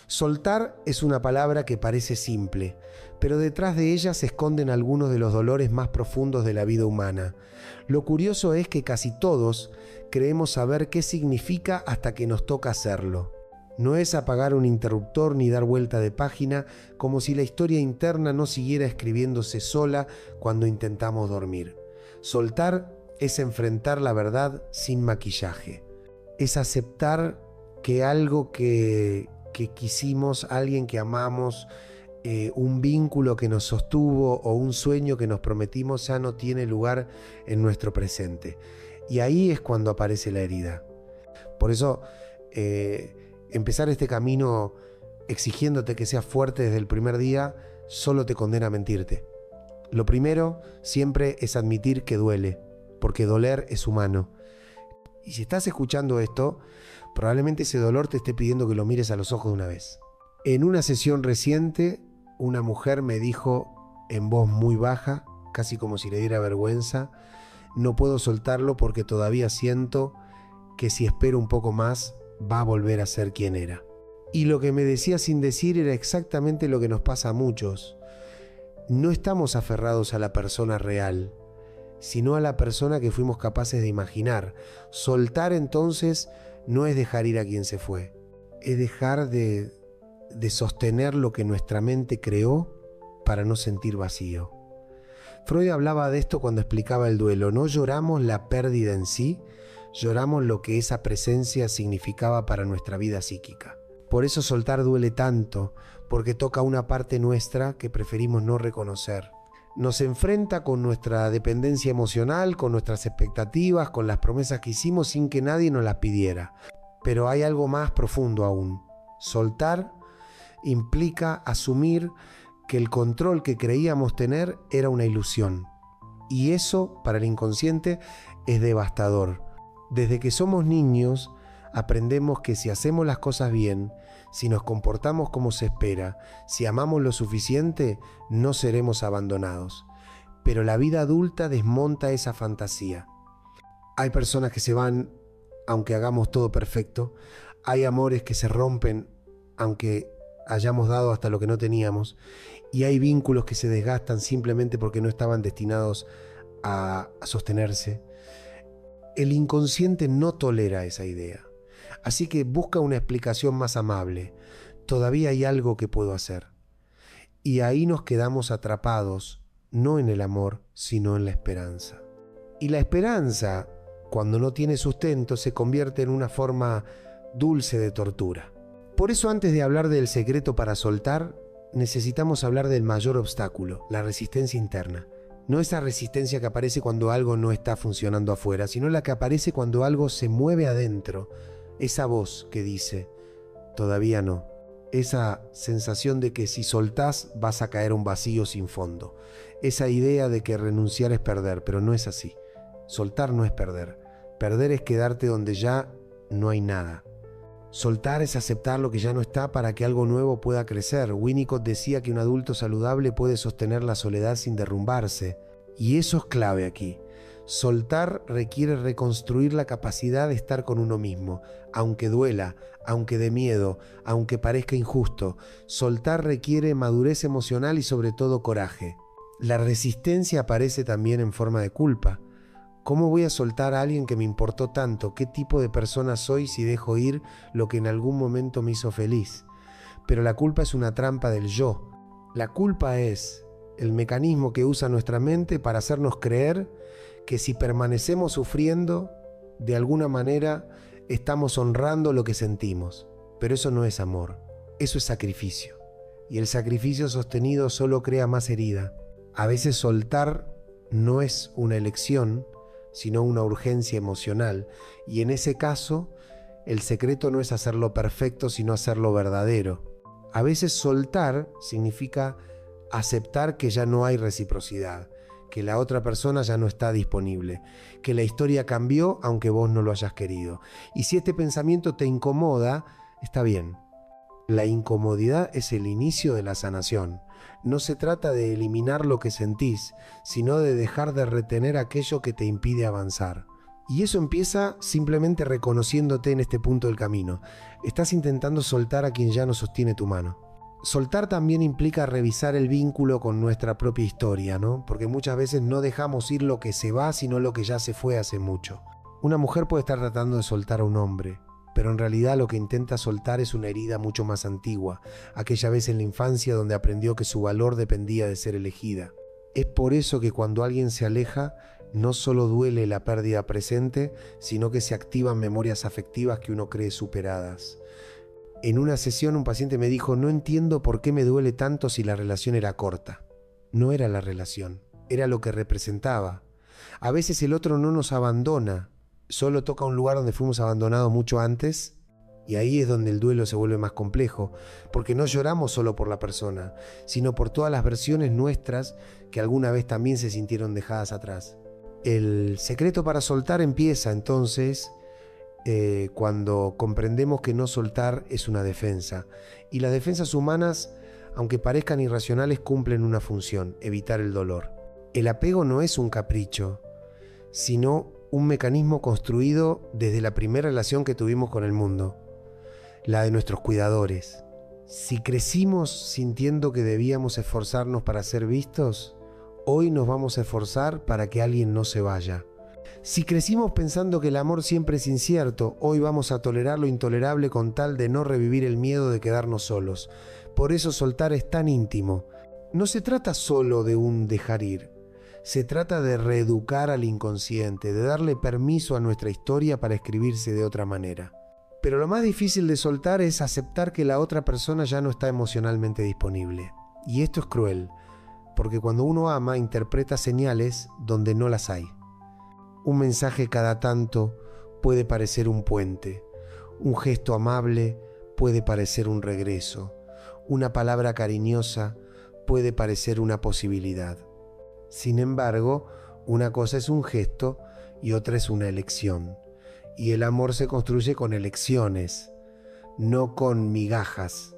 Soltar es una palabra que parece simple, pero detrás de ella se esconden algunos de los dolores más profundos de la vida humana. Lo curioso es que casi todos creemos saber qué significa hasta que nos toca hacerlo. No es apagar un interruptor ni dar vuelta de página, como si la historia interna no siguiera escribiéndose sola cuando intentamos dormir. Soltar es enfrentar la verdad sin maquillaje. Es aceptar que algo que quisimos, alguien que amamos, un vínculo que nos sostuvo o un sueño que nos prometimos ya no tiene lugar en nuestro presente. Y ahí es cuando aparece la herida. Por eso, empezar este camino exigiéndote que seas fuerte desde el primer día solo te condena a mentirte. Lo primero siempre es admitir que duele, porque doler es humano. Y si estás escuchando esto, probablemente ese dolor te esté pidiendo que lo mires a los ojos de una vez. En una sesión reciente, una mujer me dijo en voz muy baja, casi como si le diera vergüenza: no puedo soltarlo porque todavía siento que si espero un poco más va a volver a ser quien era. Y lo que me decía sin decir era exactamente lo que nos pasa a muchos. No estamos aferrados a la persona real, sino a la persona que fuimos capaces de imaginar. Soltar entonces no es dejar ir a quien se fue, es dejar de sostener lo que nuestra mente creó para no sentir vacío. Freud hablaba de esto cuando explicaba el duelo. No lloramos la pérdida en sí, lloramos lo que esa presencia significaba para nuestra vida psíquica. Por eso soltar duele tanto, porque toca una parte nuestra que preferimos no reconocer. Nos enfrenta con nuestra dependencia emocional, con nuestras expectativas, con las promesas que hicimos sin que nadie nos las pidiera. Pero hay algo más profundo aún. Soltar implica asumir que el control que creíamos tener era una ilusión. Y eso, para el inconsciente, es devastador. Desde que somos niños, aprendemos que si hacemos las cosas bien, si nos comportamos como se espera, si amamos lo suficiente, no seremos abandonados. Pero la vida adulta desmonta esa fantasía. Hay personas que se van aunque hagamos todo perfecto. Hay amores que se rompen aunque hayamos dado hasta lo que no teníamos. Y hay vínculos que se desgastan simplemente porque no estaban destinados a sostenerse. El inconsciente no tolera esa idea. Así que busca una explicación más amable. Todavía hay algo que puedo hacer. Y ahí nos quedamos atrapados, no en el amor, sino en la esperanza. Y la esperanza, cuando no tiene sustento, se convierte en una forma dulce de tortura. Por eso, antes de hablar del secreto para soltar, necesitamos hablar del mayor obstáculo, la resistencia interna. No esa resistencia que aparece cuando algo no está funcionando afuera, sino la que aparece cuando algo se mueve adentro. Esa voz que dice, todavía no. Esa sensación de que si soltás vas a caer a un vacío sin fondo. Esa idea de que renunciar es perder, pero no es así. Soltar no es perder. Perder es quedarte donde ya no hay nada. Soltar es aceptar lo que ya no está para que algo nuevo pueda crecer. Winnicott decía que un adulto saludable puede sostener la soledad sin derrumbarse. Y eso es clave aquí. Soltar requiere reconstruir la capacidad de estar con uno mismo, aunque duela, aunque dé miedo, aunque parezca injusto. Soltar requiere madurez emocional y sobre todo coraje. La resistencia aparece también en forma de culpa. ¿Cómo voy a soltar a alguien que me importó tanto? ¿Qué tipo de persona soy si dejo ir lo que en algún momento me hizo feliz? Pero la culpa es una trampa del yo. La culpa es el mecanismo que usa nuestra mente para hacernos creer que si permanecemos sufriendo, de alguna manera estamos honrando lo que sentimos. Pero eso no es amor, eso es sacrificio. Y el sacrificio sostenido solo crea más herida. A veces soltar no es una elección, sino una urgencia emocional. Y en ese caso, el secreto no es hacerlo perfecto, sino hacerlo verdadero. A veces soltar significa aceptar que ya no hay reciprocidad, que la otra persona ya no está disponible, que la historia cambió aunque vos no lo hayas querido. Y si este pensamiento te incomoda, está bien. La incomodidad es el inicio de la sanación. No se trata de eliminar lo que sentís, sino de dejar de retener aquello que te impide avanzar. Y eso empieza simplemente reconociéndote en este punto del camino. Estás intentando soltar a quien ya no sostiene tu mano. Soltar también implica revisar el vínculo con nuestra propia historia, ¿no? Porque muchas veces no dejamos ir lo que se va, sino lo que ya se fue hace mucho. Una mujer puede estar tratando de soltar a un hombre, pero en realidad lo que intenta soltar es una herida mucho más antigua, aquella vez en la infancia donde aprendió que su valor dependía de ser elegida. Es por eso que cuando alguien se aleja, no solo duele la pérdida presente, sino que se activan memorias afectivas que uno cree superadas. En una sesión un paciente me dijo: no entiendo por qué me duele tanto si la relación era corta. No era la relación, era lo que representaba. A veces el otro no nos abandona, solo toca un lugar donde fuimos abandonados mucho antes, y ahí es donde el duelo se vuelve más complejo, porque no lloramos solo por la persona, sino por todas las versiones nuestras que alguna vez también se sintieron dejadas atrás. El secreto para soltar empieza entonces cuando comprendemos que no soltar es una defensa. Y las defensas humanas, aunque parezcan irracionales, cumplen una función: evitar el dolor. El apego no es un capricho, sino un mecanismo construido desde la primera relación que tuvimos con el mundo, la de nuestros cuidadores. Si crecimos sintiendo que debíamos esforzarnos para ser vistos, hoy nos vamos a esforzar para que alguien no se vaya. Si crecimos pensando que el amor siempre es incierto, hoy vamos a tolerar lo intolerable con tal de no revivir el miedo de quedarnos solos. Por eso soltar es tan íntimo. No se trata solo de un dejar ir. Se trata de reeducar al inconsciente, de darle permiso a nuestra historia para escribirse de otra manera. Pero lo más difícil de soltar es aceptar que la otra persona ya no está emocionalmente disponible. Y esto es cruel, porque cuando uno ama interpreta señales donde no las hay. Un mensaje cada tanto puede parecer un puente. Un gesto amable puede parecer un regreso. Una palabra cariñosa puede parecer una posibilidad. Sin embargo, una cosa es un gesto y otra es una elección. Y el amor se construye con elecciones, no con migajas.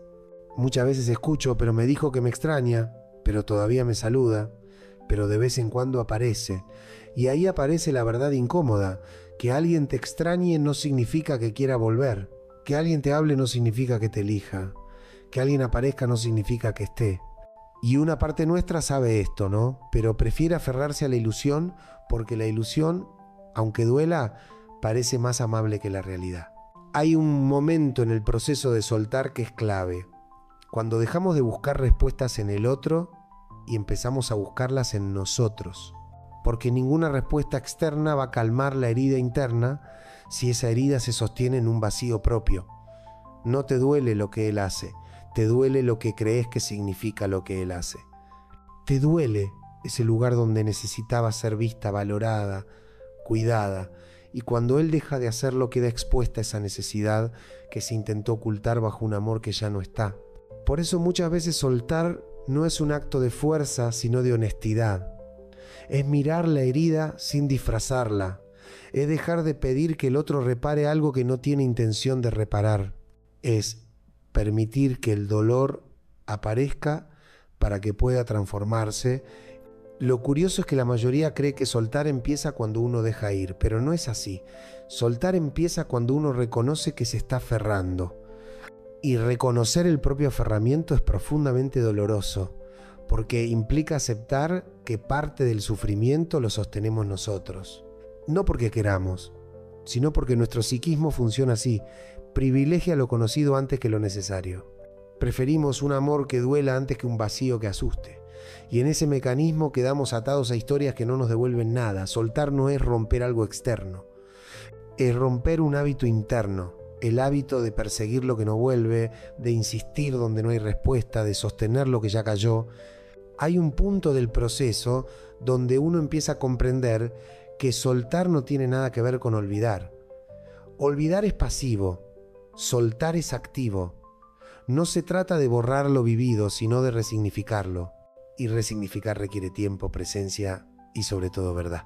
Muchas veces escucho: pero me dijo que me extraña, pero todavía me saluda, pero de vez en cuando aparece. Y ahí aparece la verdad incómoda: que alguien te extrañe no significa que quiera volver. Que alguien te hable no significa que te elija. Que alguien aparezca no significa que esté. Y una parte nuestra sabe esto, ¿no? Pero prefiere aferrarse a la ilusión, porque la ilusión, aunque duela, parece más amable que la realidad. Hay un momento en el proceso de soltar que es clave. Cuando dejamos de buscar respuestas en el otro y empezamos a buscarlas en nosotros. Porque ninguna respuesta externa va a calmar la herida interna si esa herida se sostiene en un vacío propio. No te duele lo que él hace, te duele lo que crees que significa lo que él hace. Te duele ese lugar donde necesitabas ser vista, valorada, cuidada, y cuando él deja de hacerlo queda expuesta esa necesidad que se intentó ocultar bajo un amor que ya no está. Por eso muchas veces soltar no es un acto de fuerza, sino de honestidad. Es mirar la herida sin disfrazarla. Es dejar de pedir que el otro repare algo que no tiene intención de reparar. Es permitir que el dolor aparezca para que pueda transformarse. Lo curioso es que la mayoría cree que soltar empieza cuando uno deja ir, pero no es así. Soltar empieza cuando uno reconoce que se está aferrando. Y reconocer el propio aferramiento es profundamente doloroso, porque implica aceptar que parte del sufrimiento lo sostenemos nosotros. No porque queramos, sino porque nuestro psiquismo funciona así: privilegia lo conocido antes que lo necesario. Preferimos un amor que duela antes que un vacío que asuste. Y en ese mecanismo quedamos atados a historias que no nos devuelven nada. Soltar no es romper algo externo, es romper un hábito interno. El hábito de perseguir lo que no vuelve, de insistir donde no hay respuesta, de sostener lo que ya cayó. Hay un punto del proceso donde uno empieza a comprender que soltar no tiene nada que ver con olvidar. Olvidar es pasivo, soltar es activo. No se trata de borrar lo vivido, sino de resignificarlo. Y resignificar requiere tiempo, presencia y sobre todo verdad.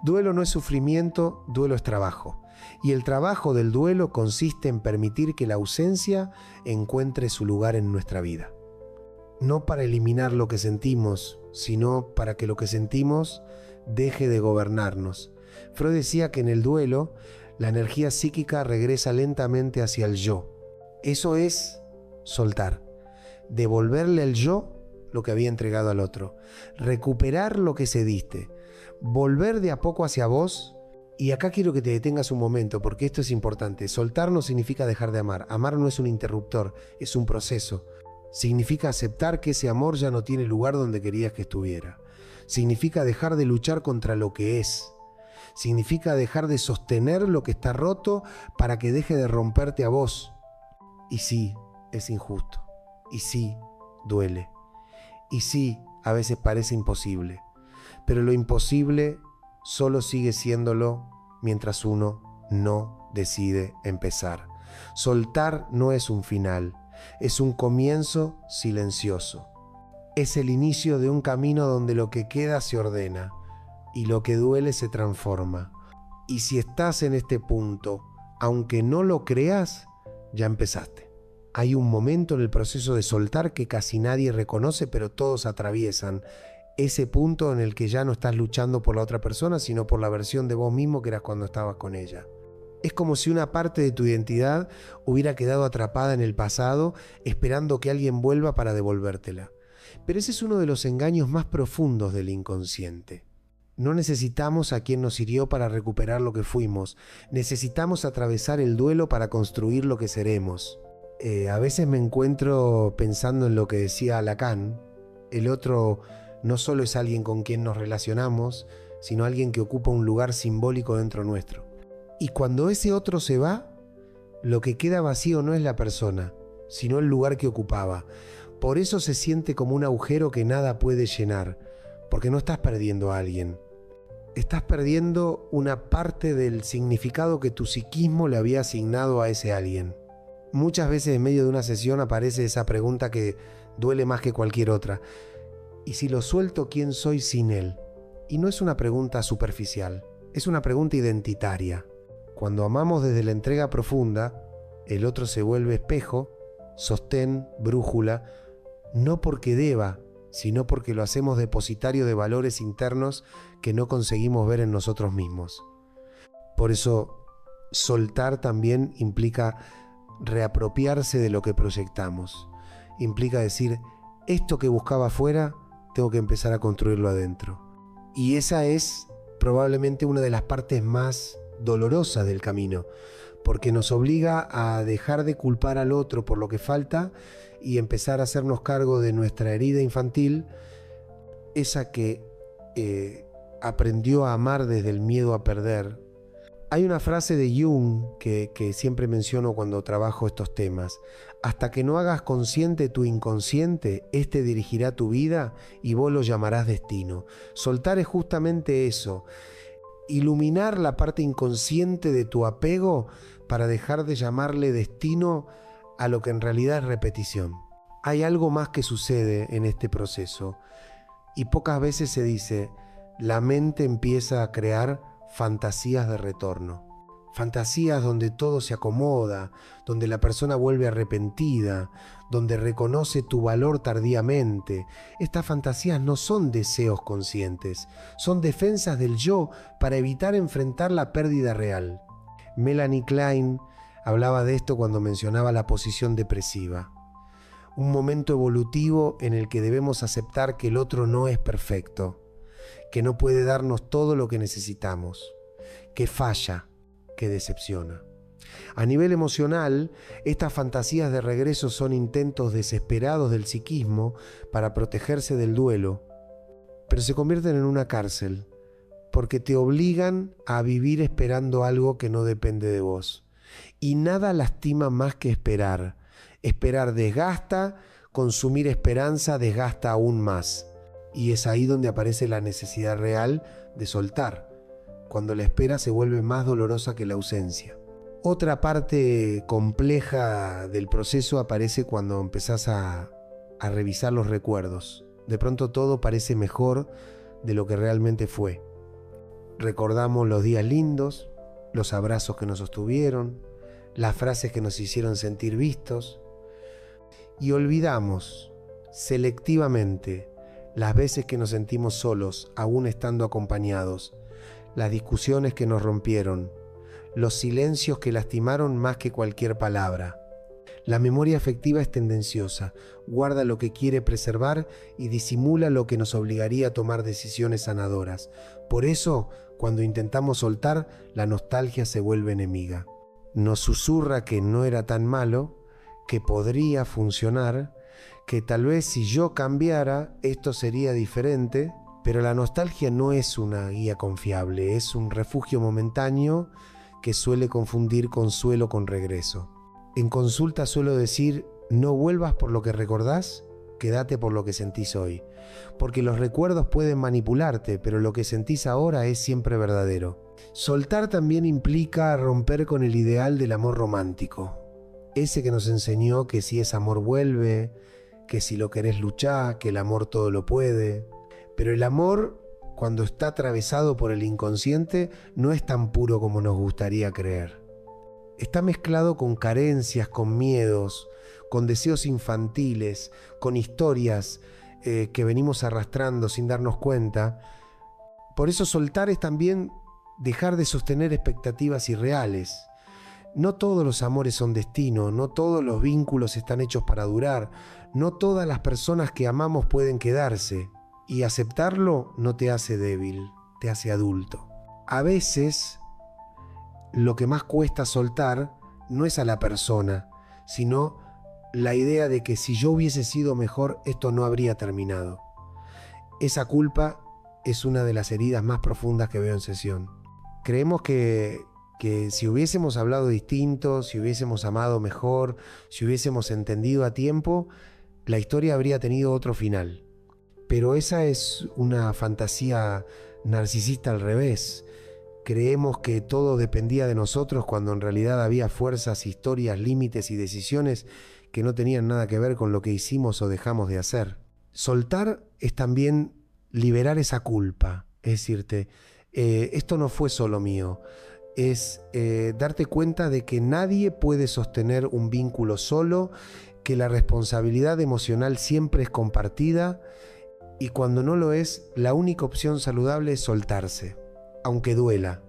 Duelo no es sufrimiento, duelo es trabajo. Y el trabajo del duelo consiste en permitir que la ausencia encuentre su lugar en nuestra vida. No para eliminar lo que sentimos, sino para que lo que sentimos deje de gobernarnos. Freud decía que en el duelo la energía psíquica regresa lentamente hacia el yo. Eso es soltar, devolverle al yo lo que había entregado al otro, recuperar lo que cediste, volver de a poco hacia vos. Y acá quiero que te detengas un momento, porque esto es importante. Soltar no significa dejar de amar. Amar no es un interruptor, es un proceso. Significa aceptar que ese amor ya no tiene lugar donde querías que estuviera. Significa dejar de luchar contra lo que es. Significa dejar de sostener lo que está roto para que deje de romperte a vos. Y sí, es injusto. Y sí, duele. Y sí, a veces parece imposible. Pero lo imposible solo sigue siéndolo mientras uno no decide empezar. Soltar no es un final, es un comienzo silencioso. Es el inicio de un camino donde lo que queda se ordena y lo que duele se transforma. Y si estás en este punto, aunque no lo creas, ya empezaste. Hay un momento en el proceso de soltar que casi nadie reconoce, pero todos atraviesan. Ese punto en el que ya no estás luchando por la otra persona, sino por la versión de vos mismo que eras cuando estabas con ella. Es como si una parte de tu identidad hubiera quedado atrapada en el pasado, esperando que alguien vuelva para devolvértela. Pero ese es uno de los engaños más profundos del inconsciente. No necesitamos a quien nos hirió para recuperar lo que fuimos. Necesitamos atravesar el duelo para construir lo que seremos. A veces me encuentro pensando en lo que decía Lacan. El otro no solo es alguien con quien nos relacionamos, sino alguien que ocupa un lugar simbólico dentro nuestro. Y cuando ese otro se va, lo que queda vacío no es la persona, sino el lugar que ocupaba. Por eso se siente como un agujero que nada puede llenar, porque no estás perdiendo a alguien. Estás perdiendo una parte del significado que tu psiquismo le había asignado a ese alguien. Muchas veces en medio de una sesión aparece esa pregunta que duele más que cualquier otra. ¿Y si lo suelto, quién soy sin él? Y no es una pregunta superficial, es una pregunta identitaria. Cuando amamos desde la entrega profunda, el otro se vuelve espejo, sostén, brújula, no porque deba, sino porque lo hacemos depositario de valores internos que no conseguimos ver en nosotros mismos. Por eso, soltar también implica reapropiarse de lo que proyectamos. Implica decir, esto que buscaba afuera, tengo que empezar a construirlo adentro. Y esa es probablemente una de las partes más dolorosas del camino, porque nos obliga a dejar de culpar al otro por lo que falta y empezar a hacernos cargo de nuestra herida infantil, esa que aprendió a amar desde el miedo a perder. Hay una frase de Jung que siempre menciono cuando trabajo estos temas. Hasta que no hagas consciente tu inconsciente, este dirigirá tu vida y vos lo llamarás destino. Soltar es justamente eso. Iluminar la parte inconsciente de tu apego para dejar de llamarle destino a lo que en realidad es repetición. Hay algo más que sucede en este proceso y pocas veces se dice, la mente empieza a crear fantasías de retorno. Fantasías donde todo se acomoda, donde la persona vuelve arrepentida, donde reconoce tu valor tardíamente. Estas fantasías no son deseos conscientes, son defensas del yo para evitar enfrentar la pérdida real. Melanie Klein hablaba de esto cuando mencionaba la posición depresiva. Un momento evolutivo en el que debemos aceptar que el otro no es perfecto, que no puede darnos todo lo que necesitamos, que falla, que decepciona. A nivel emocional, estas fantasías de regreso son intentos desesperados del psiquismo para protegerse del duelo, pero se convierten en una cárcel, porque te obligan a vivir esperando algo que no depende de vos. Y nada lastima más que esperar. Esperar desgasta, consumir esperanza desgasta aún más. Y es ahí donde aparece la necesidad real de soltar, cuando la espera se vuelve más dolorosa que la ausencia. Otra parte compleja del proceso aparece cuando empezás a revisar los recuerdos. De pronto todo parece mejor de lo que realmente fue. Recordamos los días lindos, los abrazos que nos sostuvieron, las frases que nos hicieron sentir vistos, y olvidamos selectivamente las veces que nos sentimos solos, aún estando acompañados, las discusiones que nos rompieron, los silencios que lastimaron más que cualquier palabra. La memoria afectiva es tendenciosa, guarda lo que quiere preservar y disimula lo que nos obligaría a tomar decisiones sanadoras. Por eso, cuando intentamos soltar, la nostalgia se vuelve enemiga. Nos susurra que no era tan malo, que podría funcionar, que tal vez si yo cambiara esto sería diferente, pero la nostalgia no es una guía confiable, es un refugio momentáneo que suele confundir consuelo con regreso. En consulta suelo decir, no vuelvas por lo que recordás, quédate por lo que sentís hoy. Porque los recuerdos pueden manipularte, pero lo que sentís ahora es siempre verdadero. Soltar también implica romper con el ideal del amor romántico. Ese que nos enseñó que si es amor vuelve, que si lo querés luchá, que el amor todo lo puede. Pero el amor, cuando está atravesado por el inconsciente, no es tan puro como nos gustaría creer. Está mezclado con carencias, con miedos, con deseos infantiles, con historias que venimos arrastrando sin darnos cuenta. Por eso soltar es también dejar de sostener expectativas irreales. No todos los amores son destino, no todos los vínculos están hechos para durar, no todas las personas que amamos pueden quedarse. Y aceptarlo no te hace débil, te hace adulto. A veces lo que más cuesta soltar no es a la persona, sino la idea de que si yo hubiese sido mejor, esto no habría terminado. Esa culpa es una de las heridas más profundas que veo en sesión. Creemos que si hubiésemos hablado distinto, si hubiésemos amado mejor, si hubiésemos entendido a tiempo, la historia habría tenido otro final. Pero esa es una fantasía narcisista al revés. Creemos que todo dependía de nosotros cuando en realidad había fuerzas, historias, límites y decisiones que no tenían nada que ver con lo que hicimos o dejamos de hacer. Soltar es también liberar esa culpa. Es decirte, esto no fue solo mío. Es darte cuenta de que nadie puede sostener un vínculo solo, que la responsabilidad emocional siempre es compartida y cuando no lo es, la única opción saludable es soltarse. Aunque duela,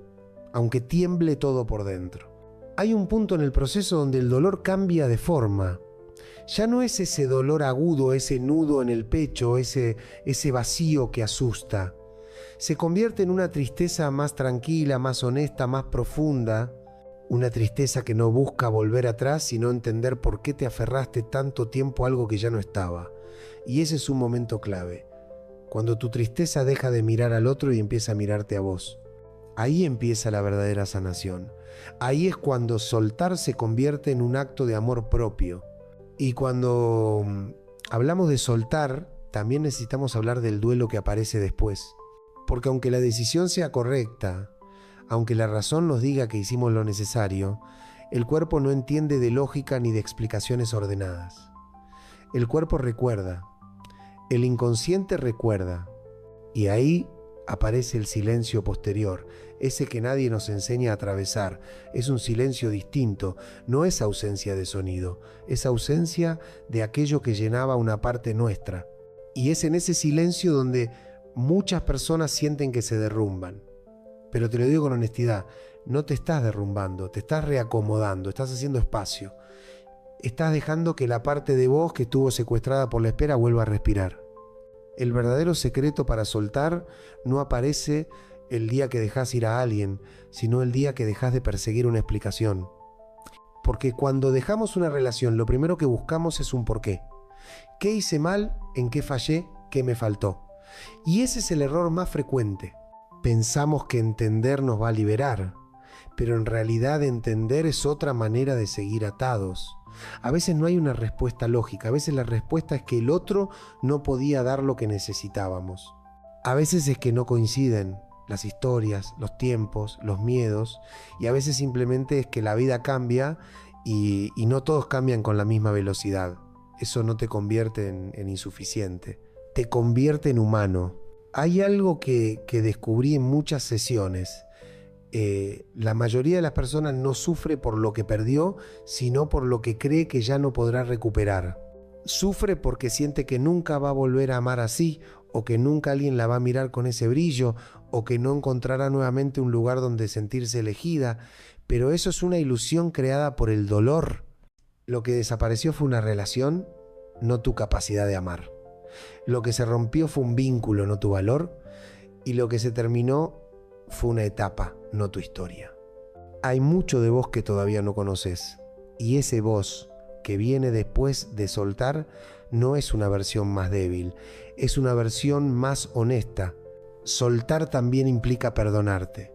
aunque tiemble todo por dentro. Hay un punto en el proceso donde el dolor cambia de forma. Ya no es ese dolor agudo, ese nudo en el pecho, ese vacío que asusta. Se convierte en una tristeza más tranquila, más honesta, más profunda. Una tristeza que no busca volver atrás, sino entender por qué te aferraste tanto tiempo a algo que ya no estaba. Y ese es un momento clave. Cuando tu tristeza deja de mirar al otro y empieza a mirarte a vos. Ahí empieza la verdadera sanación. Ahí es cuando soltar se convierte en un acto de amor propio. Y cuando hablamos de soltar, también necesitamos hablar del duelo que aparece después. Porque aunque la decisión sea correcta, aunque la razón nos diga que hicimos lo necesario, el cuerpo no entiende de lógica ni de explicaciones ordenadas. El cuerpo recuerda. El inconsciente recuerda, y ahí aparece el silencio posterior, ese que nadie nos enseña a atravesar. Es un silencio distinto, no es ausencia de sonido, es ausencia de aquello que llenaba una parte nuestra. Y es en ese silencio donde muchas personas sienten que se derrumban. Pero te lo digo con honestidad, no te estás derrumbando, te estás reacomodando, estás haciendo espacio. Estás dejando que la parte de vos que estuvo secuestrada por la espera vuelva a respirar. El verdadero secreto para soltar no aparece el día que dejás ir a alguien, sino el día que dejás de perseguir una explicación. Porque cuando dejamos una relación, lo primero que buscamos es un porqué. ¿Qué hice mal? ¿En qué fallé? ¿Qué me faltó? Y ese es el error más frecuente. Pensamos que entender nos va a liberar, pero en realidad entender es otra manera de seguir atados. A veces no hay una respuesta lógica, a veces la respuesta es que el otro no podía dar lo que necesitábamos. A veces es que no coinciden las historias, los tiempos, los miedos, y a veces simplemente es que la vida cambia y no todos cambian con la misma velocidad. Eso no te convierte en insuficiente, te convierte en humano. Hay algo que descubrí en muchas sesiones. La mayoría de las personas no sufre por lo que perdió, sino por lo que cree que ya no podrá recuperar. Sufre porque siente que nunca va a volver a amar así, o que nunca alguien la va a mirar con ese brillo, o que no encontrará nuevamente un lugar donde sentirse elegida, pero eso es una ilusión creada por el dolor. Lo que desapareció fue una relación, no tu capacidad de amar. Lo que se rompió fue un vínculo, no tu valor, y lo que se terminó fue una etapa, no tu historia. Hay mucho de vos que todavía no conoces, y ese vos que viene después de soltar no es una versión más débil, es una versión más honesta. Soltar también implica perdonarte,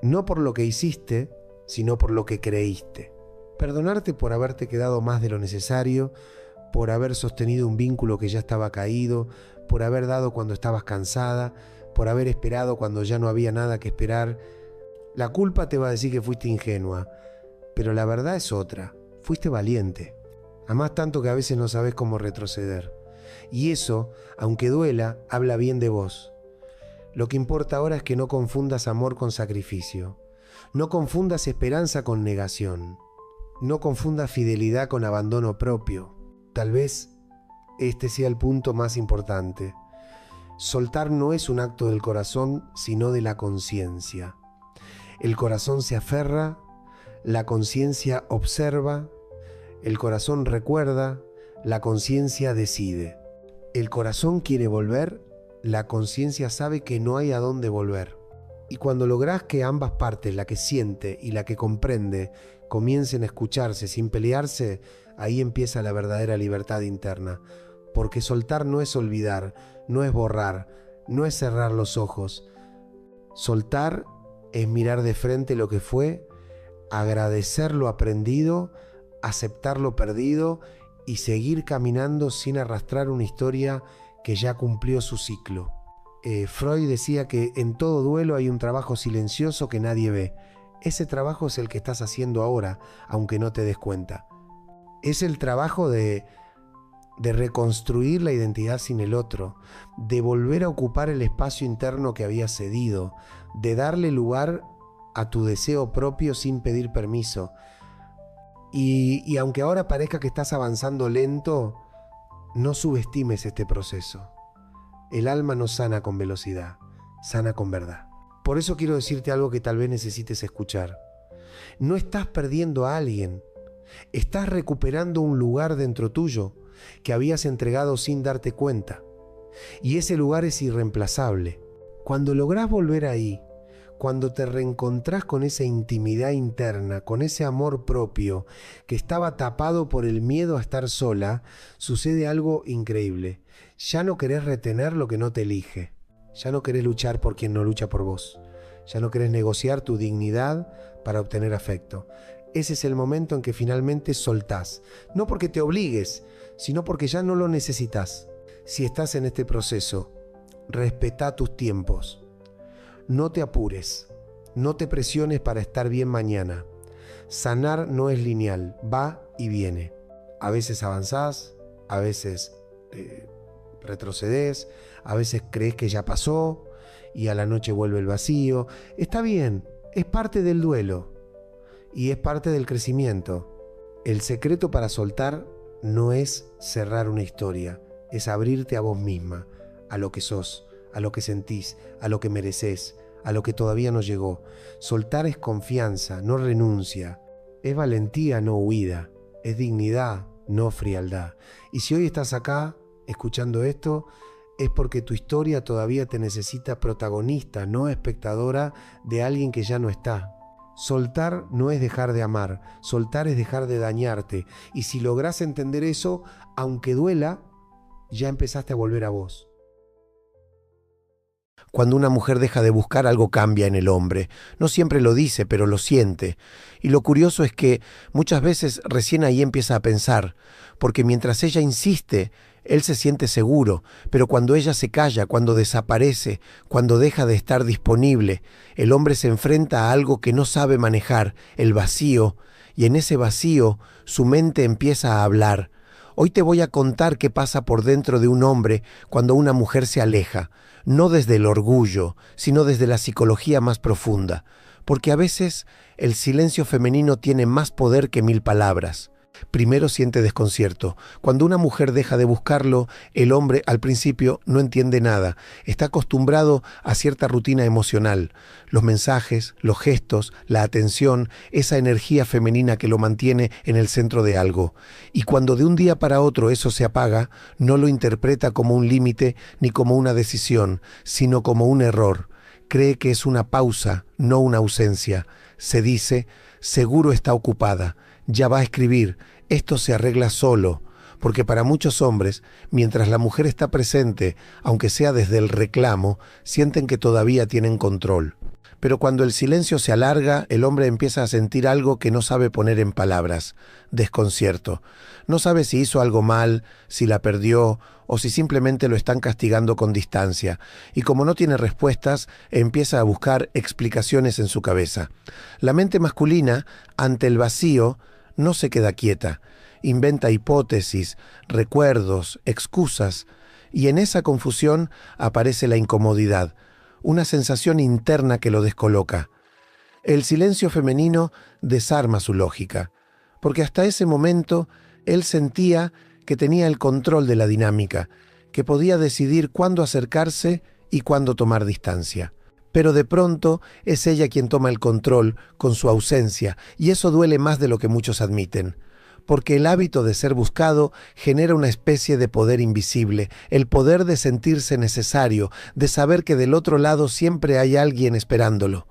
no por lo que hiciste, sino por lo que creíste. Perdonarte por haberte quedado más de lo necesario, por haber sostenido un vínculo que ya estaba caído, por haber dado cuando estabas cansada, por haber esperado cuando ya no había nada que esperar. La culpa te va a decir que fuiste ingenua, pero la verdad es otra, fuiste valiente. Amás tanto que a veces no sabes cómo retroceder. Y eso, aunque duela, habla bien de vos. Lo que importa ahora es que no confundas amor con sacrificio. No confundas esperanza con negación. No confundas fidelidad con abandono propio. Tal vez este sea el punto más importante. Soltar no es un acto del corazón, sino de la conciencia. El corazón se aferra, la conciencia observa, el corazón recuerda, la conciencia decide. El corazón quiere volver, la conciencia sabe que no hay a dónde volver. Y cuando lográs que ambas partes, la que siente y la que comprende, comiencen a escucharse sin pelearse, ahí empieza la verdadera libertad interna. Porque soltar no es olvidar, no es borrar, no es cerrar los ojos. Soltar es mirar de frente lo que fue, agradecer lo aprendido, aceptar lo perdido y seguir caminando sin arrastrar una historia que ya cumplió su ciclo. Freud decía que en todo duelo hay un trabajo silencioso que nadie ve. Ese trabajo es el que estás haciendo ahora, aunque no te des cuenta. Es el trabajo de reconstruir la identidad sin el otro, de volver a ocupar el espacio interno que había cedido, de darle lugar a tu deseo propio sin pedir permiso. Y aunque ahora parezca que estás avanzando lento, no subestimes este proceso. El alma no sana con velocidad, sana con verdad. Por eso quiero decirte algo que tal vez necesites escuchar. No estás perdiendo a alguien, estás recuperando un lugar dentro tuyo que habías entregado sin darte cuenta. Y ese lugar es irreemplazable. Cuando lográs volver ahí, cuando te reencontrás con esa intimidad interna, con ese amor propio que estaba tapado por el miedo a estar sola, sucede algo increíble. Ya no querés retener lo que no te elige. Ya no querés luchar por quien no lucha por vos. Ya no querés negociar tu dignidad para obtener afecto. Ese es el momento en que finalmente soltás. No porque te obligues, sino porque ya no lo necesitas. Si estás en este proceso, respetá tus tiempos. No te apures, no te presiones para estar bien mañana. Sanar no es lineal, va y viene. A veces avanzás, a veces retrocedés, a veces crees que ya pasó y a la noche vuelve el vacío. Está bien, es parte del duelo y es parte del crecimiento. El secreto para soltar no es cerrar una historia, es abrirte a vos misma, a lo que sos, a lo que sentís, a lo que mereces, a lo que todavía no llegó. Soltar es confianza, no renuncia. Es valentía, no huida. Es dignidad, no frialdad. Y si hoy estás acá, escuchando esto, es porque tu historia todavía te necesita protagonista, no espectadora de alguien que ya no está. Soltar no es dejar de amar, soltar es dejar de dañarte. Y si lográs entender eso, aunque duela, ya empezaste a volver a vos. Cuando una mujer deja de buscar, algo cambia en el hombre. No siempre lo dice, pero lo siente. Y lo curioso es que muchas veces recién ahí empieza a pensar, porque mientras ella insiste, él se siente seguro, pero cuando ella se calla, cuando desaparece, cuando deja de estar disponible, el hombre se enfrenta a algo que no sabe manejar, el vacío, y en ese vacío su mente empieza a hablar. Hoy te voy a contar qué pasa por dentro de un hombre cuando una mujer se aleja, no desde el orgullo, sino desde la psicología más profunda, porque a veces el silencio femenino tiene más poder que 1000 palabras. Primero siente desconcierto. Cuando una mujer deja de buscarlo, el hombre al principio no entiende nada. Está acostumbrado a cierta rutina emocional. Los mensajes, los gestos, la atención, esa energía femenina que lo mantiene en el centro de algo. Y cuando de un día para otro eso se apaga, no lo interpreta como un límite ni como una decisión, sino como un error. Cree que es una pausa, no una ausencia. Se dice, seguro está ocupada. Ya va a escribir, esto se arregla solo, porque para muchos hombres, mientras la mujer está presente, aunque sea desde el reclamo, sienten que todavía tienen control. Pero cuando el silencio se alarga, el hombre empieza a sentir algo que no sabe poner en palabras, desconcierto. No sabe si hizo algo mal, si la perdió, o si simplemente lo están castigando con distancia. Y como no tiene respuestas, empieza a buscar explicaciones en su cabeza. La mente masculina, ante el vacío, no se queda quieta, inventa hipótesis, recuerdos, excusas, y en esa confusión aparece la incomodidad, una sensación interna que lo descoloca. El silencio femenino desarma su lógica, porque hasta ese momento él sentía que tenía el control de la dinámica, que podía decidir cuándo acercarse y cuándo tomar distancia. Pero de pronto es ella quien toma el control con su ausencia, y eso duele más de lo que muchos admiten. Porque el hábito de ser buscado genera una especie de poder invisible, el poder de sentirse necesario, de saber que del otro lado siempre hay alguien esperándolo.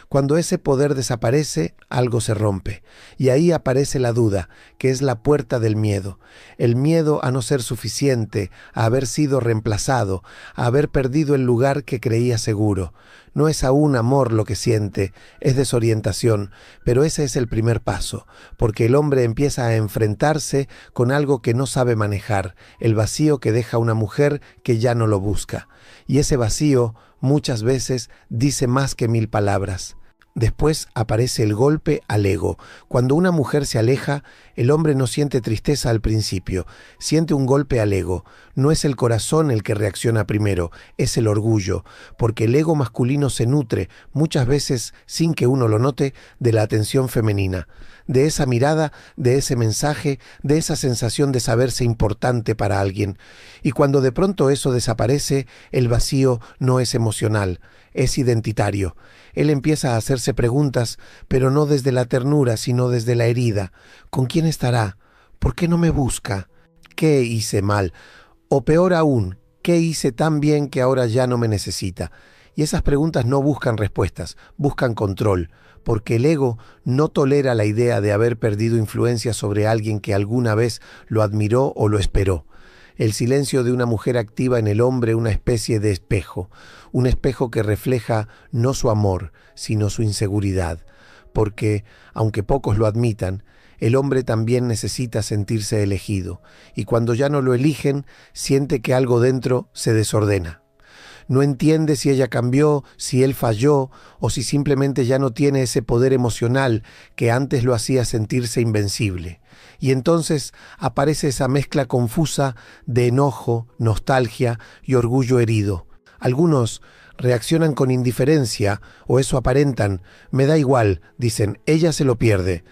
Cuando ese poder desaparece, algo se rompe, y ahí aparece la duda, que es la puerta del miedo. El miedo a no ser suficiente, a haber sido reemplazado, a haber perdido el lugar que creía seguro. No es aún amor lo que siente, es desorientación, pero ese es el primer paso, porque el hombre empieza a enfrentarse con algo que no sabe manejar, el vacío que deja una mujer que ya no lo busca. Y ese vacío muchas veces dice más que 1000 palabras. Después aparece el golpe al ego. Cuando una mujer se aleja, el hombre no siente tristeza al principio, siente un golpe al ego. No es el corazón el que reacciona primero, es el orgullo, porque el ego masculino se nutre, muchas veces sin que uno lo note, de la atención femenina, de esa mirada, de ese mensaje, de esa sensación de saberse importante para alguien. Y cuando de pronto eso desaparece, el vacío no es emocional, es identitario. Él empieza a hacerse preguntas, pero no desde la ternura, sino desde la herida. ¿Con quién estará? ¿Por qué no me busca? ¿Qué hice mal? O peor aún, ¿qué hice tan bien que ahora ya no me necesita? Y esas preguntas no buscan respuestas, buscan control, porque el ego no tolera la idea de haber perdido influencia sobre alguien que alguna vez lo admiró o lo esperó. El silencio de una mujer activa en el hombre una especie de espejo, un espejo que refleja no su amor, sino su inseguridad, porque, aunque pocos lo admitan, el hombre también necesita sentirse elegido, y cuando ya no lo eligen, siente que algo dentro se desordena. No entiende si ella cambió, si él falló, o si simplemente ya no tiene ese poder emocional que antes lo hacía sentirse invencible. Y entonces aparece esa mezcla confusa de enojo, nostalgia y orgullo herido. Algunos reaccionan con indiferencia, o eso aparentan. Me da igual, dicen, ella se lo pierde.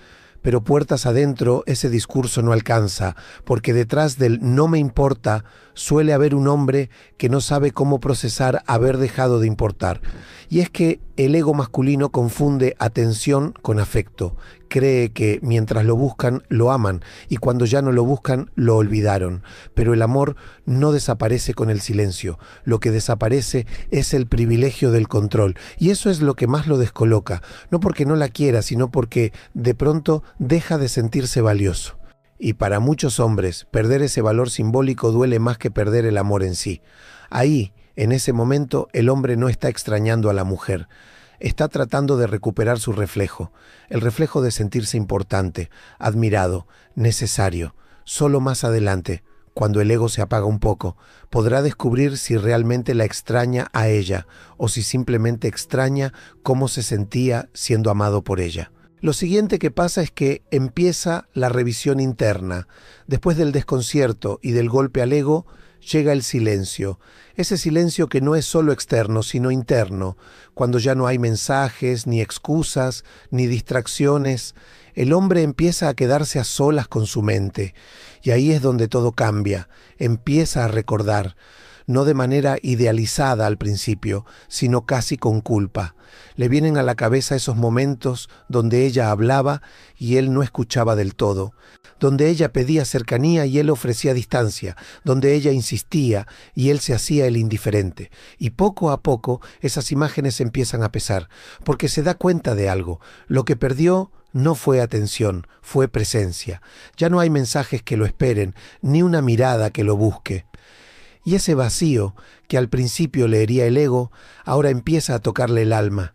Pero puertas adentro ese discurso no alcanza, porque detrás del no me importa suele haber un hombre que no sabe cómo procesar haber dejado de importar. Y es que el ego masculino confunde atención con afecto. Cree que mientras lo buscan, lo aman, y cuando ya no lo buscan, lo olvidaron. Pero el amor no desaparece con el silencio. Lo que desaparece es el privilegio del control. Y eso es lo que más lo descoloca. No porque no la quiera, sino porque de pronto deja de sentirse valioso. Y para muchos hombres, perder ese valor simbólico duele más que perder el amor en sí. Ahí, en ese momento, el hombre no está extrañando a la mujer. Está tratando de recuperar su reflejo, el reflejo de sentirse importante, admirado, necesario. Solo más adelante, cuando el ego se apaga un poco, podrá descubrir si realmente la extraña a ella o si simplemente extraña cómo se sentía siendo amado por ella. Lo siguiente que pasa es que empieza la revisión interna. Después del desconcierto y del golpe al ego, llega el silencio. Ese silencio que no es solo externo, sino interno, cuando ya no hay mensajes, ni excusas, ni distracciones. El hombre empieza a quedarse a solas con su mente, y ahí es donde todo cambia, empieza a recordar, no de manera idealizada al principio, sino casi con culpa. Le vienen a la cabeza esos momentos donde ella hablaba y él no escuchaba del todo, donde ella pedía cercanía y él ofrecía distancia, donde ella insistía y él se hacía el indiferente. Y poco a poco esas imágenes empiezan a pesar, porque se da cuenta de algo. Lo que perdió no fue atención, fue presencia. Ya no hay mensajes que lo esperen, ni una mirada que lo busque. Y ese vacío que al principio le hería el ego, ahora empieza a tocarle el alma.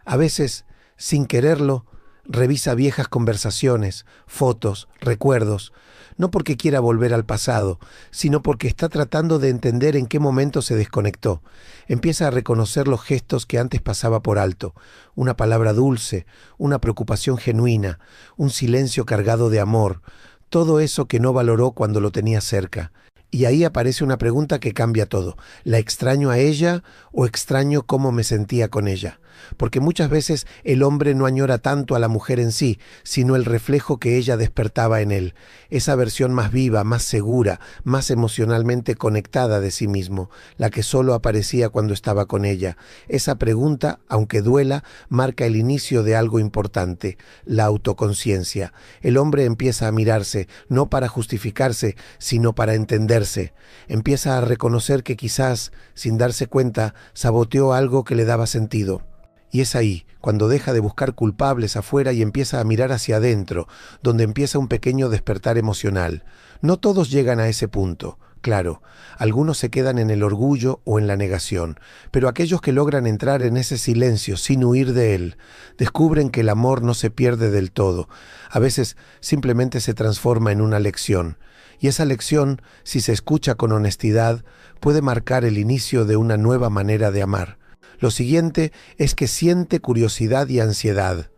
A veces, sin quererlo, revisa viejas conversaciones, fotos, recuerdos, no porque quiera volver al pasado, sino porque está tratando de entender en qué momento se desconectó. Empieza a reconocer los gestos que antes pasaba por alto, una palabra dulce, una preocupación genuina, un silencio cargado de amor, todo eso que no valoró cuando lo tenía cerca. Y ahí aparece una pregunta que cambia todo. ¿La extraño a ella o extraño cómo me sentía con ella? Porque muchas veces el hombre no añora tanto a la mujer en sí, sino el reflejo que ella despertaba en él, esa versión más viva, más segura, más emocionalmente conectada de sí mismo, la que solo aparecía cuando estaba con ella. Esa pregunta, aunque duela, marca el inicio de algo importante, la autoconciencia. El hombre empieza a mirarse, no para justificarse, sino para entenderse. Empieza a reconocer que quizás, sin darse cuenta, saboteó algo que le daba sentido. Y es ahí, cuando deja de buscar culpables afuera y empieza a mirar hacia adentro, donde empieza un pequeño despertar emocional. No todos llegan a ese punto. Claro, algunos se quedan en el orgullo o en la negación, pero aquellos que logran entrar en ese silencio sin huir de él, descubren que el amor no se pierde del todo. A veces simplemente se transforma en una lección. Y esa lección, si se escucha con honestidad, puede marcar el inicio de una nueva manera de amar. Lo siguiente es que siente curiosidad y ansiedad.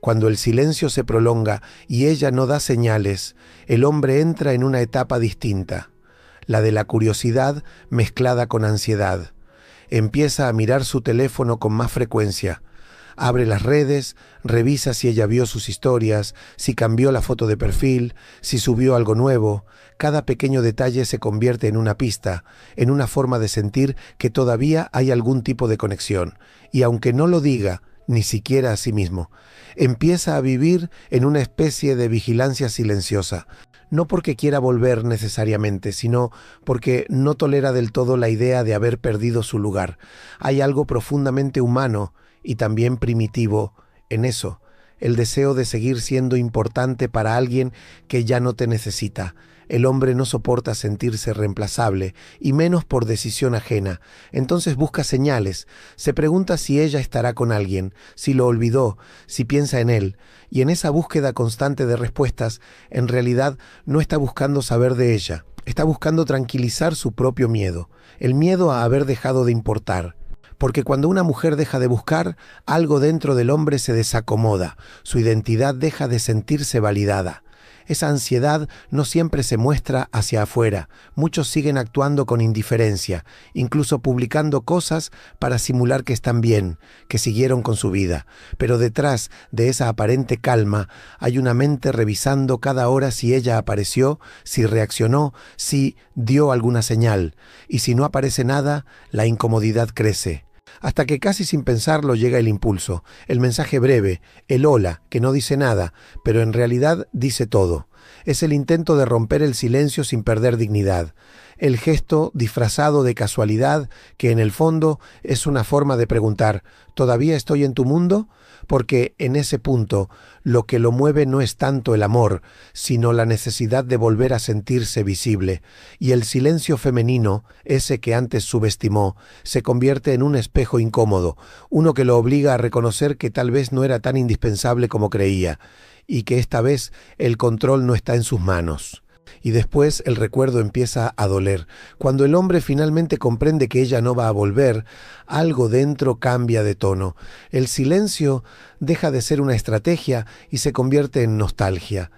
Cuando el silencio se prolonga y ella no da señales, el hombre entra en una etapa distinta, la de la curiosidad mezclada con ansiedad. Empieza a mirar su teléfono con más frecuencia. Abre las redes, revisa si ella vio sus historias, si cambió la foto de perfil, si subió algo nuevo. Cada pequeño detalle se convierte en una pista, en una forma de sentir que todavía hay algún tipo de conexión. Y aunque no lo diga, ni siquiera a sí mismo, empieza a vivir en una especie de vigilancia silenciosa. No porque quiera volver necesariamente, sino porque no tolera del todo la idea de haber perdido su lugar. Hay algo profundamente humano y también primitivo en eso, el deseo de seguir siendo importante para alguien que ya no te necesita. El hombre no soporta sentirse reemplazable, y menos por decisión ajena. Entonces busca señales, se pregunta si ella estará con alguien, si lo olvidó, si piensa en él, y en esa búsqueda constante de respuestas, en realidad no está buscando saber de ella, está buscando tranquilizar su propio miedo, el miedo a haber dejado de importar. Porque cuando una mujer deja de buscar, algo dentro del hombre se desacomoda, su identidad deja de sentirse validada. Esa ansiedad no siempre se muestra hacia afuera. Muchos siguen actuando con indiferencia, incluso publicando cosas para simular que están bien, que siguieron con su vida. Pero detrás de esa aparente calma hay una mente revisando cada hora si ella apareció, si reaccionó, si dio alguna señal. Y si no aparece nada, la incomodidad crece. Hasta que casi sin pensarlo llega el impulso, el mensaje breve, el hola, que no dice nada, pero en realidad dice todo. Es el intento de romper el silencio sin perder dignidad. El gesto disfrazado de casualidad, que en el fondo es una forma de preguntar, ¿todavía estoy en tu mundo? Porque en ese punto lo que lo mueve no es tanto el amor, sino la necesidad de volver a sentirse visible. Y el silencio femenino, ese que antes subestimó, se convierte en un espejo incómodo, uno que lo obliga a reconocer que tal vez no era tan indispensable como creía, y que esta vez el control no está en sus manos. Y después el recuerdo empieza a doler. Cuando el hombre finalmente comprende que ella no va a volver, algo dentro cambia de tono. El silencio deja de ser una estrategia y se convierte en nostalgia.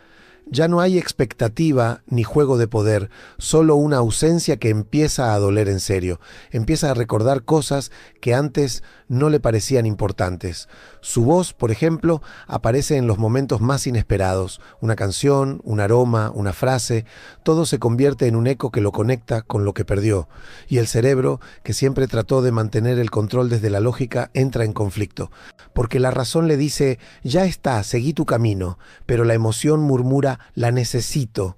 Ya no hay expectativa ni juego de poder, solo una ausencia que empieza a doler en serio. Empieza a recordar cosas que antes no le parecían importantes. Su voz, por ejemplo, aparece en los momentos más inesperados. Una canción, un aroma, una frase, todo se convierte en un eco que lo conecta con lo que perdió. Y el cerebro, que siempre trató de mantener el control desde la lógica, entra en conflicto. Porque la razón le dice, ya está, seguí tu camino, pero la emoción murmura, la necesito.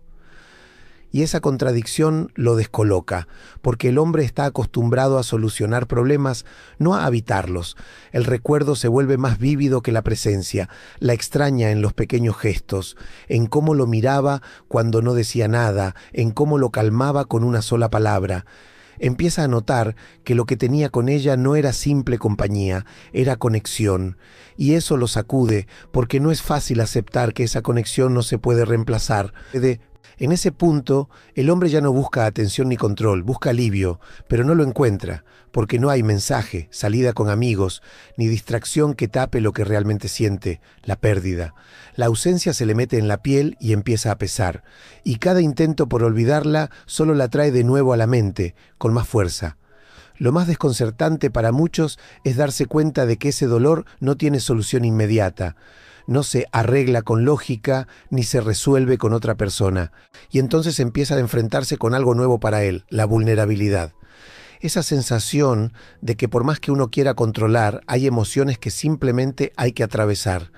Y esa contradicción lo descoloca, porque el hombre está acostumbrado a solucionar problemas, no a evitarlos. El recuerdo se vuelve más vívido que la presencia, la extraña en los pequeños gestos, en cómo lo miraba cuando no decía nada, en cómo lo calmaba con una sola palabra. Empieza a notar que lo que tenía con ella no era simple compañía, era conexión. Y eso lo sacude, porque no es fácil aceptar que esa conexión no se puede reemplazar. En ese punto, el hombre ya no busca atención ni control, busca alivio, pero no lo encuentra, porque no hay mensaje, salida con amigos, ni distracción que tape lo que realmente siente, la pérdida. La ausencia se le mete en la piel y empieza a pesar, y cada intento por olvidarla solo la trae de nuevo a la mente, con más fuerza. Lo más desconcertante para muchos es darse cuenta de que ese dolor no tiene solución inmediata. No se arregla con lógica ni se resuelve con otra persona. Y entonces empieza a enfrentarse con algo nuevo para él, la vulnerabilidad. Esa sensación de que por más que uno quiera controlar, hay emociones que simplemente hay que atravesar.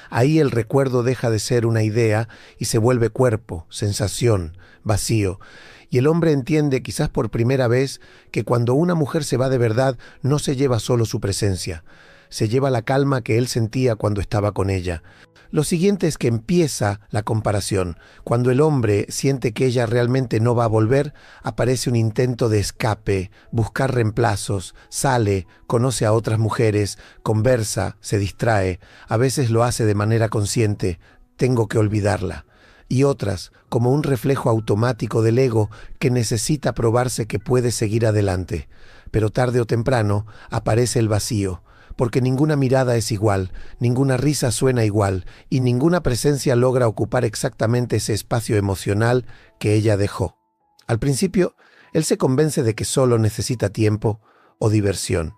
Ahí el recuerdo deja de ser una idea y se vuelve cuerpo, sensación, vacío. Y el hombre entiende, quizás por primera vez, que cuando una mujer se va de verdad, no se lleva solo su presencia. Se lleva la calma que él sentía cuando estaba con ella. Lo siguiente es que empieza la comparación. Cuando el hombre siente que ella realmente no va a volver, aparece un intento de escape, buscar reemplazos, sale, conoce a otras mujeres, conversa, se distrae. A veces lo hace de manera consciente. Tengo que olvidarla. Y otras, como un reflejo automático del ego que necesita probarse que puede seguir adelante. Pero tarde o temprano aparece el vacío. Porque ninguna mirada es igual, ninguna risa suena igual y ninguna presencia logra ocupar exactamente ese espacio emocional que ella dejó. Al principio, él se convence de que solo necesita tiempo o diversión.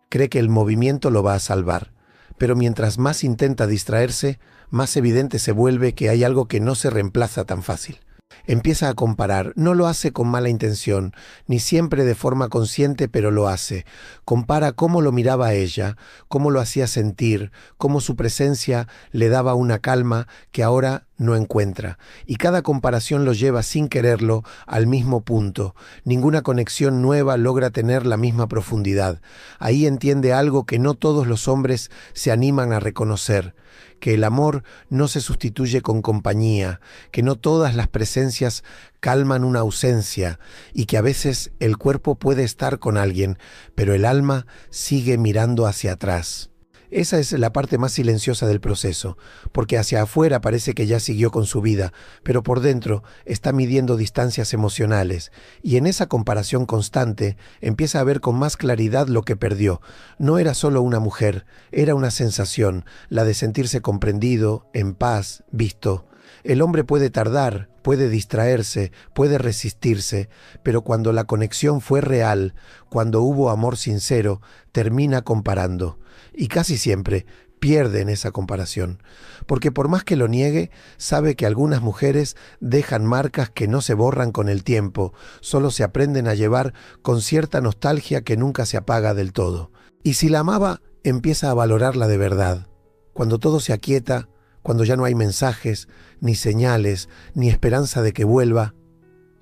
Cree que el movimiento lo va a salvar, pero mientras más intenta distraerse, más evidente se vuelve que hay algo que no se reemplaza tan fácil. Empieza a comparar, no lo hace con mala intención, ni siempre de forma consciente, pero lo hace. Compara cómo lo miraba a ella, cómo lo hacía sentir, cómo su presencia le daba una calma que ahora no encuentra. Y cada comparación lo lleva sin quererlo al mismo punto. Ninguna conexión nueva logra tener la misma profundidad. Ahí entiende algo que no todos los hombres se animan a reconocer, que el amor no se sustituye con compañía, que no todas las presencias calman una ausencia y que a veces el cuerpo puede estar con alguien, pero el alma sigue mirando hacia atrás. Esa es la parte más silenciosa del proceso, porque hacia afuera parece que ya siguió con su vida, pero por dentro está midiendo distancias emocionales, y en esa comparación constante empieza a ver con más claridad lo que perdió. No era solo una mujer, era una sensación, la de sentirse comprendido, en paz, visto. El hombre puede tardar, puede distraerse, puede resistirse, pero cuando la conexión fue real, cuando hubo amor sincero, termina comparando. Y casi siempre pierde en esa comparación, porque por más que lo niegue, sabe que algunas mujeres dejan marcas que no se borran con el tiempo, solo se aprenden a llevar con cierta nostalgia que nunca se apaga del todo. Y si la amaba, empieza a valorarla de verdad. Cuando todo se aquieta, cuando ya no hay mensajes, ni señales, ni esperanza de que vuelva,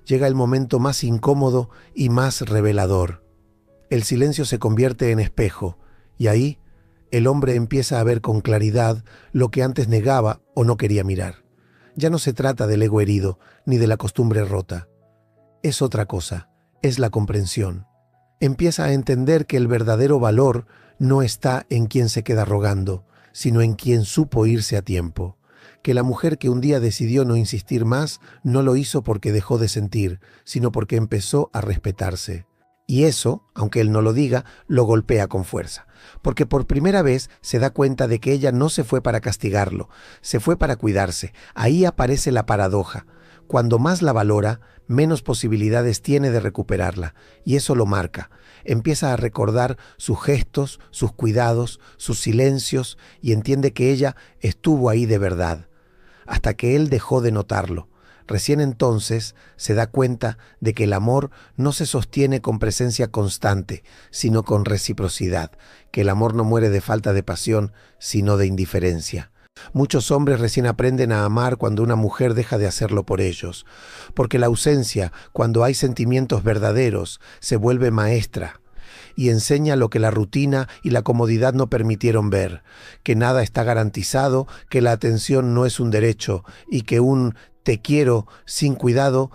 llega el momento más incómodo y más revelador. El silencio se convierte en espejo, y ahí el hombre empieza a ver con claridad lo que antes negaba o no quería mirar. Ya no se trata del ego herido, ni de la costumbre rota. Es otra cosa, es la comprensión. Empieza a entender que el verdadero valor no está en quien se queda rogando, sino en quien supo irse a tiempo. Que la mujer que un día decidió no insistir más, no lo hizo porque dejó de sentir, sino porque empezó a respetarse. Y eso, aunque él no lo diga, lo golpea con fuerza. Porque por primera vez se da cuenta de que ella no se fue para castigarlo, se fue para cuidarse. Ahí aparece la paradoja. Cuando más la valora, menos posibilidades tiene de recuperarla. Y eso lo marca. Empieza a recordar sus gestos, sus cuidados, sus silencios, y entiende que ella estuvo ahí de verdad. Hasta que él dejó de notarlo. Recién entonces se da cuenta de que el amor no se sostiene con presencia constante, sino con reciprocidad, que el amor no muere de falta de pasión, sino de indiferencia. Muchos hombres recién aprenden a amar cuando una mujer deja de hacerlo por ellos, porque la ausencia, cuando hay sentimientos verdaderos, se vuelve maestra y enseña lo que la rutina y la comodidad no permitieron ver, que nada está garantizado, que la atención no es un derecho y que un te quiero sin cuidado